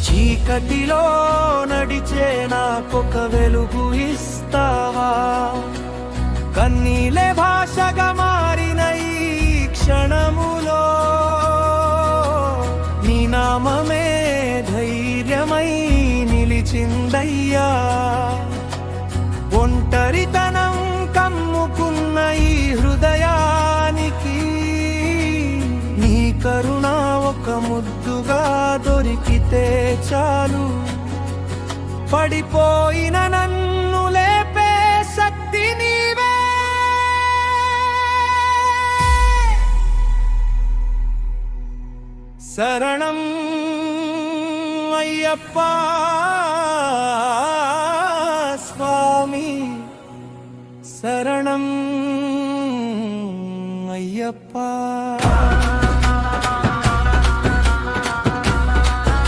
చీకటిలో నడిచే నాకొక వెలుగు ఇస్తావా? కన్నీలే భాషగా మారిన ఈ క్షణములో నీ నామమే ధైర్యమై నిలిచిందయ్యా. ఒంటరితనం కమ్ముకున్న ఈ హృదయానికి నీ కరుణ ఒక ముద్దుగా దొరికితే చాలు. పడిపోయిన నన్ను లేపే శక్తి నీవే. శరణం అయ్యప్ప స్వామి, శరణం.